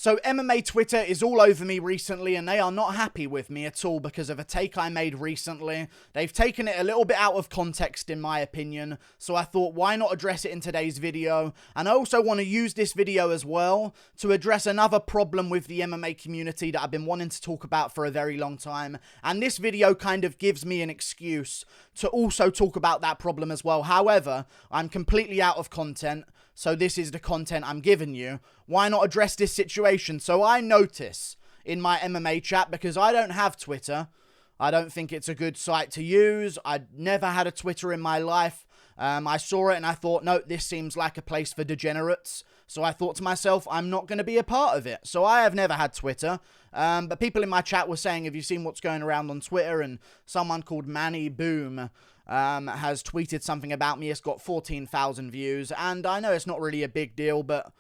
So MMA Twitter is all over me recently, and they are not happy with me at all because of a take I made recently. They've taken it a little bit out of context, in my opinion, so I thought, why not address it in today's video? And I also want to use this video as well to address another problem with the MMA community that I've been wanting to talk about for a very long time. And this video kind of gives me an excuse to also talk about that problem as well. However, I'm completely out of content, so this is the content I'm giving you. Why not address this situation? So I notice in my MMA chat, because I don't have Twitter, I don't think it's a good site to use. I'd never had a Twitter in my life. I saw it and I thought, no, this seems like a place for degenerates. So I thought to myself, I'm not going to be a part of it. So I have never had Twitter. But people in my chat were saying, have you seen what's going around on Twitter? And someone called Manny Boom has tweeted something about me. It's got 14,000 views. And I know it's not really a big deal, but,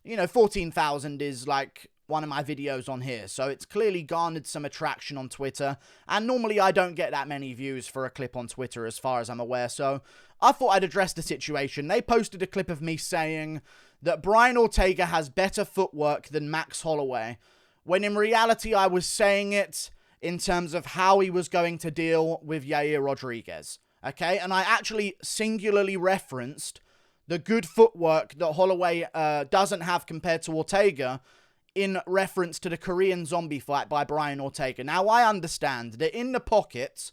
you know, 14,000 is like one of my videos on here. So it's clearly garnered some attraction on Twitter. And normally I don't get that many views for a clip on Twitter as far as I'm aware. So I thought I'd address the situation. They posted a clip of me saying that Brian Ortega has better footwork than Max Holloway, when in reality I was saying it in terms of how he was going to deal with Yair Rodriguez. Okay, and I actually singularly referenced the good footwork that Holloway doesn't have compared to Ortega in reference to the Korean zombie fight by Brian Ortega. Now, I understand that in the pocket,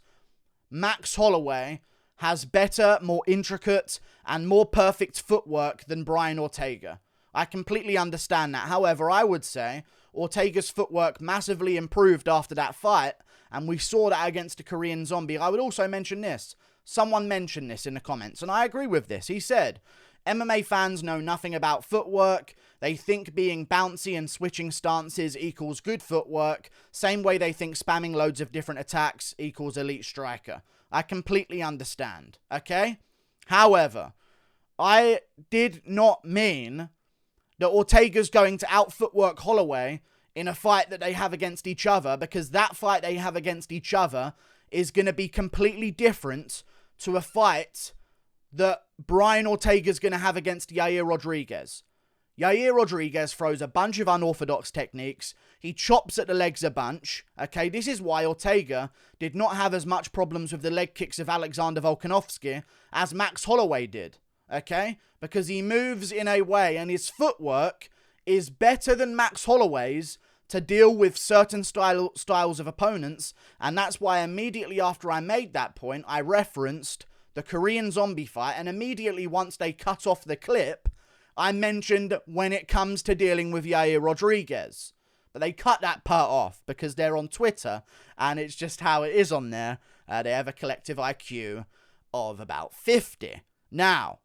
Max Holloway has better, more intricate, and more perfect footwork than Brian Ortega. I completely understand that. However, I would say Ortega's footwork massively improved after that fight, and we saw that against the Korean zombie. I would also mention this. Someone mentioned this in the comments, and I agree with this. He said, MMA fans know nothing about footwork. They think being bouncy and switching stances equals good footwork, same way they think spamming loads of different attacks equals elite striker. I completely understand, okay? However, I did not mean that Ortega's going to out-footwork Holloway in a fight that they have against each other, because that fight they have against each other is going to be completely different to a fight that Brian Ortega's going to have against Yair Rodriguez. Yair Rodriguez throws a bunch of unorthodox techniques. He chops at the legs a bunch. Okay, this is why Ortega did not have as much problems with the leg kicks of Alexander Volkanovski as Max Holloway did. Okay, because he moves in a way and his footwork is better than Max Holloway's to deal with certain styles of opponents. And that's why immediately after I made that point, I referenced the Korean zombie fight. And immediately once they cut off the clip, I mentioned when it comes to dealing with Yair Rodriguez. But they cut that part off because they're on Twitter and it's just how it is on there. They have a collective IQ of about 50. Now,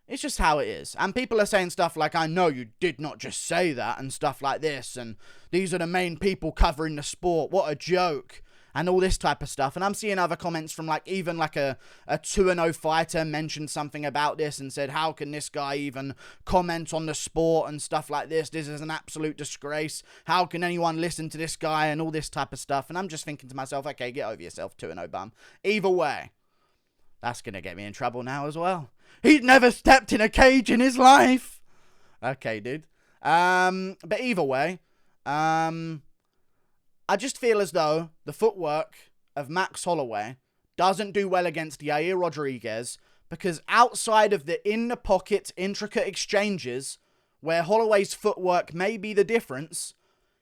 it's just how it is. And people are saying stuff like, I know you did not just say that, and stuff like this, and these are the main people covering the sport, what a joke, and all this type of stuff. And I'm seeing other comments from like, even like a 2-0 fighter mentioned something about this and said, how can this guy even comment on the sport and stuff like this? This is an absolute disgrace. How can anyone listen to this guy and all this type of stuff? And I'm just thinking to myself, okay, get over yourself, 2-0 bum. Either way, that's going to get me in trouble now as well. He'd never stepped in a cage in his life. Okay, dude. But either way, I just feel as though the footwork of Max Holloway doesn't do well against Yair Rodriguez, because outside of the in-the-pocket, intricate exchanges, where Holloway's footwork may be the difference,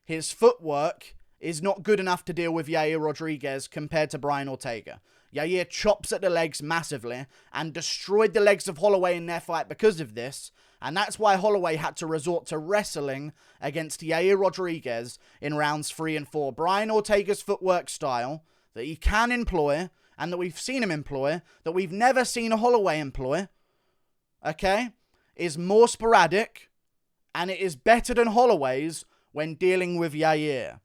his footwork is not good enough to deal with Yair Rodriguez compared to Brian Ortega. Yair chops at the legs massively and destroyed the legs of Holloway in their fight because of this. And that's why Holloway had to resort to wrestling against Yair Rodriguez in rounds 3 and 4. Brian Ortega's footwork style that he can employ and that we've seen him employ, that we've never seen Holloway employ, okay, is more sporadic and it is better than Holloway's when dealing with Yair.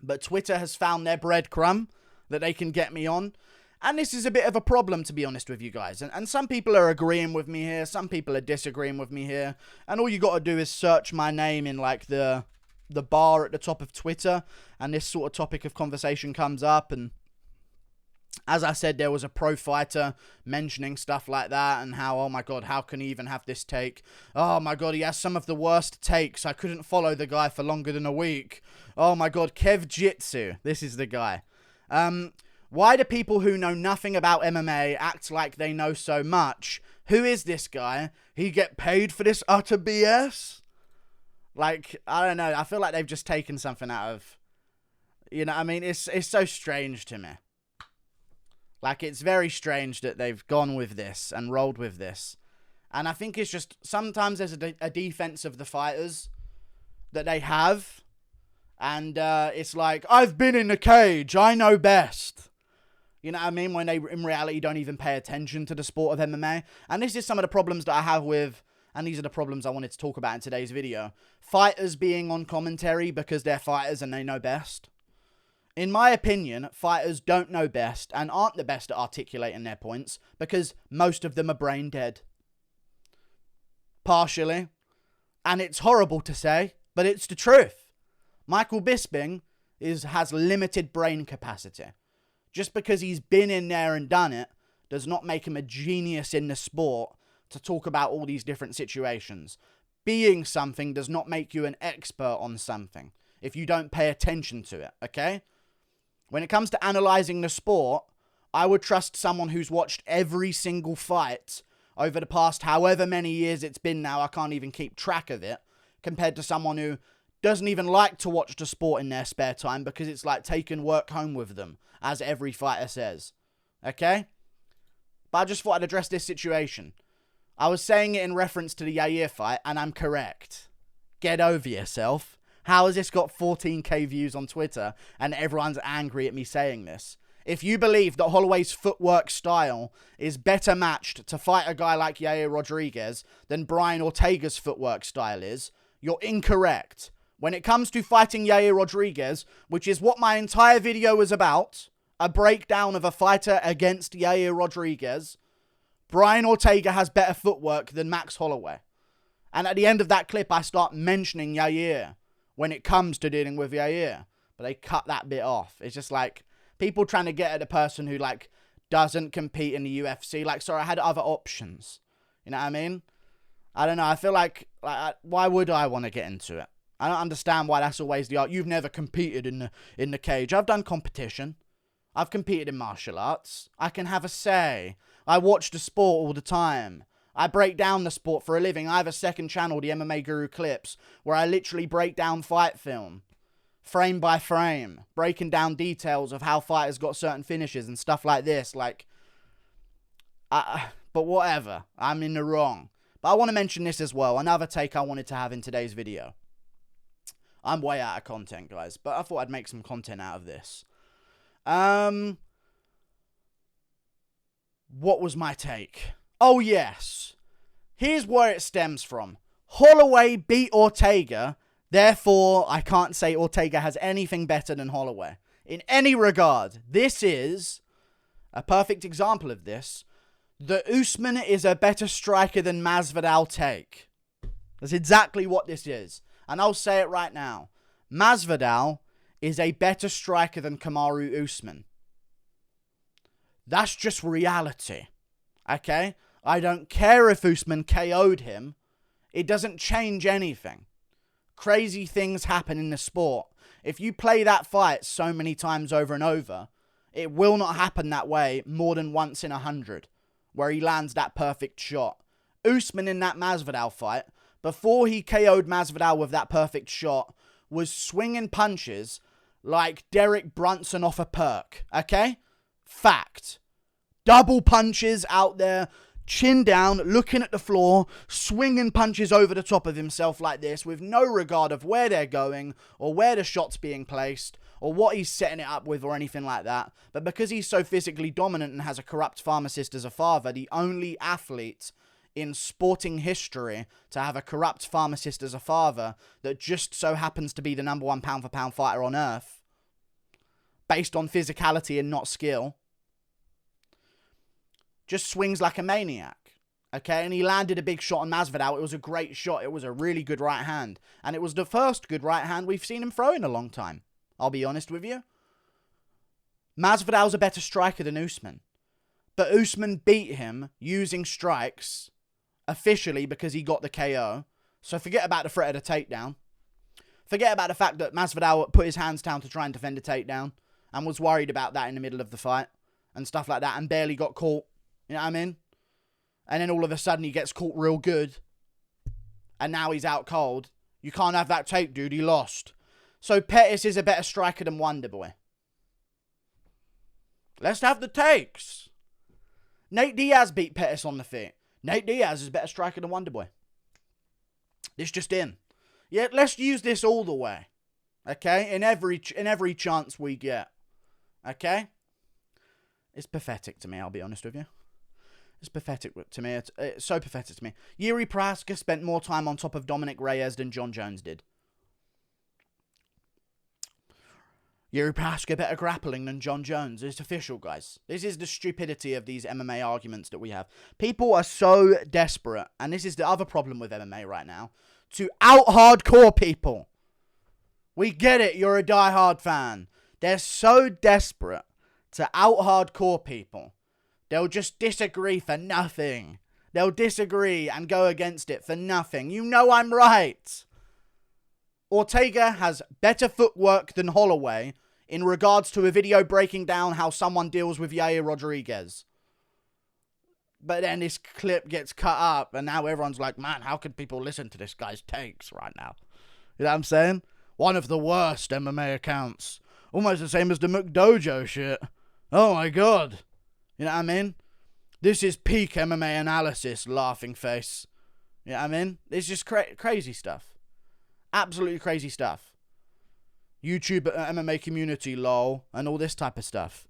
But Twitter has found their breadcrumb that they can get me on. And this is a bit of a problem, to be honest with you guys. And some people are agreeing with me here. Some people are disagreeing with me here. And all you got to do is search my name in like the bar at the top of Twitter. And this sort of topic of conversation comes up. And As I said, there was a pro fighter mentioning stuff like that and how, oh my god, how can he even have this take? Oh my god, he has some of the worst takes. I couldn't follow the guy for longer than a week. Oh my god, Kev Jitsu. This is the guy. Why do people who know nothing about MMA act like they know so much? Who is this guy? He get paid for this utter BS? Like, I don't know. I feel like they've just taken something out of... You know what I mean? It's so strange to me. Like, it's very strange that they've gone with this and rolled with this. And I think it's just, sometimes there's a defense of the fighters that they have. And it's like, I've been in the cage, I know best. You know what I mean? When they, in reality, don't even pay attention to the sport of MMA. And this is some of the problems that I have with, and these are the problems I wanted to talk about in today's video. Fighters being on commentary because they're fighters and they know best. In my opinion, fighters don't know best and aren't the best at articulating their points because most of them are brain dead. Partially. And it's horrible to say, but it's the truth. Michael Bisping has limited brain capacity. Just because he's been in there and done it does not make him a genius in the sport to talk about all these different situations. Being something does not make you an expert on something if you don't pay attention to it, okay? When it comes to analysing the sport, I would trust someone who's watched every single fight over the past however many years it's been now, I can't even keep track of it, compared to someone who doesn't even like to watch the sport in their spare time because it's like taking work home with them, as every fighter says. Okay? But I just thought I'd address this situation. I was saying it in reference to the Yair fight, and I'm correct. Get over yourself. How has this got 14k views on Twitter and everyone's angry at me saying this? If you believe that Holloway's footwork style is better matched to fight a guy like Yair Rodriguez than Brian Ortega's footwork style is, you're incorrect. When it comes to fighting Yair Rodriguez, which is what my entire video was about, a breakdown of a fighter against Yair Rodriguez, Brian Ortega has better footwork than Max Holloway. And at the end of that clip, I start mentioning Yair when it comes to dealing with Yair. But they cut that bit off. It's just like people trying to get at a person who like doesn't compete in the UFC. Like, sorry, I had other options. You know what I mean? I don't know. I feel like why would I want to get into it? I don't understand why that's always the art. You've never competed in the cage. I've done competition. I've competed in martial arts. I can have a say. I watch the sport all the time. I break down the sport for a living. I have a second channel, the MMA Guru Clips, where I literally break down fight film, frame by frame, breaking down details of how fighters got certain finishes and stuff like this. Like, but whatever. I'm in the wrong. But I want to mention this as well. Another take I wanted to have in today's video. I'm way out of content, guys, but I thought I'd make some content out of this. What was my take? Oh, yes. Here's where it stems from. Holloway beat Ortega. Therefore, I can't say Ortega has anything better than Holloway. In any regard, this is a perfect example of this. The Usman is a better striker than Masvidal take. That's exactly what this is. And I'll say it right now. Masvidal is a better striker than Kamaru Usman. That's just reality. Okay? I don't care if Usman KO'd him. It doesn't change anything. Crazy things happen in the sport. If you play that fight so many times over and over, it will not happen that way more than once in 100, where he lands that perfect shot. Usman in that Masvidal fight, before he KO'd Masvidal with that perfect shot, was swinging punches like Derek Brunson off a perk. Okay? Fact. Double punches out there, chin down, looking at the floor, swinging punches over the top of himself like this with no regard of where they're going or where the shot's being placed or what he's setting it up with or anything like that. But because he's so physically dominant and has a corrupt pharmacist as a father, the only athlete in sporting history to have a corrupt pharmacist as a father that just so happens to be the #1 pound-for-pound fighter on earth, based on physicality and not skill, just swings like a maniac, okay? And he landed a big shot on Masvidal. It was a great shot. It was a really good right hand. And it was the first good right hand we've seen him throw in a long time. I'll be honest with you. Masvidal's a better striker than Usman. But Usman beat him using strikes officially because he got the KO. So forget about the threat of the takedown. Forget about the fact that Masvidal put his hands down to try and defend a takedown and was worried about that in the middle of the fight and stuff like that and barely got caught. You know what I mean? And then all of a sudden he gets caught real good and now he's out cold. You can't have that tape, dude. He lost. So Pettis is a better striker than Wonderboy. Let's have the takes. Nate Diaz beat Pettis on the feet. Nate Diaz is a better striker than Wonderboy. This just in. Yeah, let's use this all the way. Okay? In every chance we get. Okay? It's pathetic to me, I'll be honest with you. It's pathetic to me. It's so pathetic to me. Yair Rodriguez spent more time on top of Dominic Reyes than John Jones did. Yair Rodriguez better grappling than John Jones. It's official, guys. This is the stupidity of these MMA arguments that we have. People are so desperate, and this is the other problem with MMA right now, to out-hardcore people. We get it, you're a die-hard fan. They're so desperate to out-hardcore people. They'll just disagree for nothing. They'll disagree and go against it for nothing. You know I'm right. Ortega has better footwork than Holloway in regards to a video breaking down how someone deals with Yair Rodriguez. But then this clip gets cut up and now everyone's like, man, how could people listen to this guy's takes right now? You know what I'm saying? One of the worst MMA accounts. Almost the same as the McDojo shit. Oh my god. You know what I mean? This is peak MMA analysis, laughing face. You know what I mean? It's just crazy stuff. Absolutely crazy stuff. YouTube MMA community, lol, and all this type of stuff.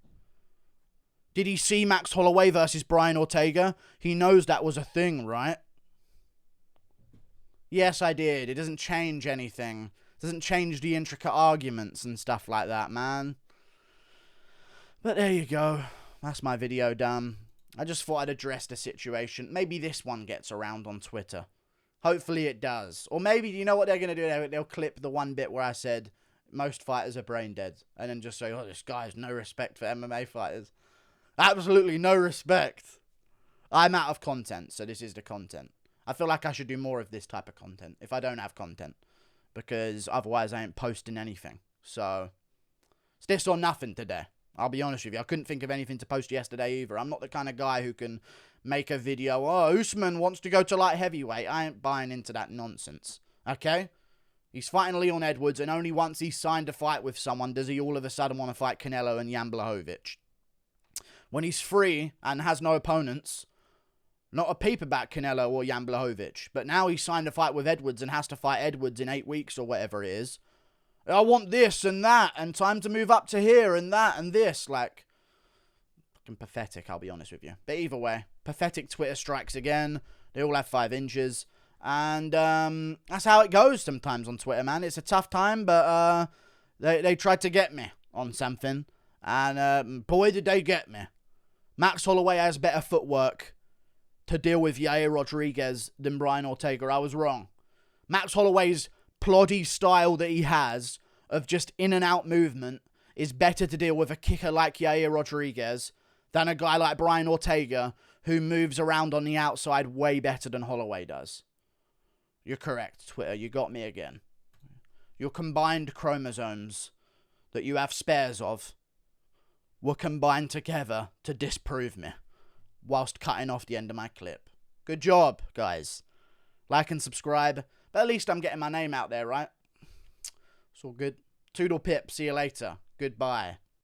Did he see Max Holloway versus Brian Ortega? He knows that was a thing, right? Yes, I did. It doesn't change anything. It doesn't change the intricate arguments and stuff like that, man. But there you go. That's my video done. I just thought I'd address the situation. Maybe this one gets around on Twitter. Hopefully it does. Or maybe, you know what they're going to do? They'll clip the one bit where I said most fighters are brain dead. And then just say, oh, this guy has no respect for MMA fighters. Absolutely no respect. I'm out of content, so this is the content. I feel like I should do more of this type of content if I don't have content. Because otherwise I ain't posting anything. So, it's this or nothing today. I'll be honest with you. I couldn't think of anything to post yesterday either. I'm not the kind of guy who can make a video. Oh, Usman wants to go to light heavyweight. I ain't buying into that nonsense. Okay? He's fighting Leon Edwards, and only once he's signed a fight with someone does he all of a sudden want to fight Canelo and Jan Blachowicz. When he's free and has no opponents, not a peep about Canelo or Jan Blachowicz. But now he's signed a fight with Edwards and has to fight Edwards in 8 weeks or whatever it is. I want this and that, and time to move up to here and that and this. Like, fucking pathetic, I'll be honest with you. But either way, pathetic Twitter strikes again. They all have 5 inches. And that's how it goes sometimes on Twitter, man. It's a tough time, but they tried to get me on something. And boy, did they get me. Max Holloway has better footwork to deal with Yair Rodriguez than Brian Ortega. I was wrong. Max Holloway's ploddy style that he has of just in and out movement is better to deal with a kicker like Yair Rodriguez than a guy like Brian Ortega who moves around on the outside way better than Holloway does. You're correct, Twitter. You got me again. Your combined chromosomes that you have spares of were combined together to disprove me whilst cutting off the end of my clip. Good job, guys. Like and subscribe. But at least I'm getting my name out there, right? It's all good. Toodle pip. See you later. Goodbye.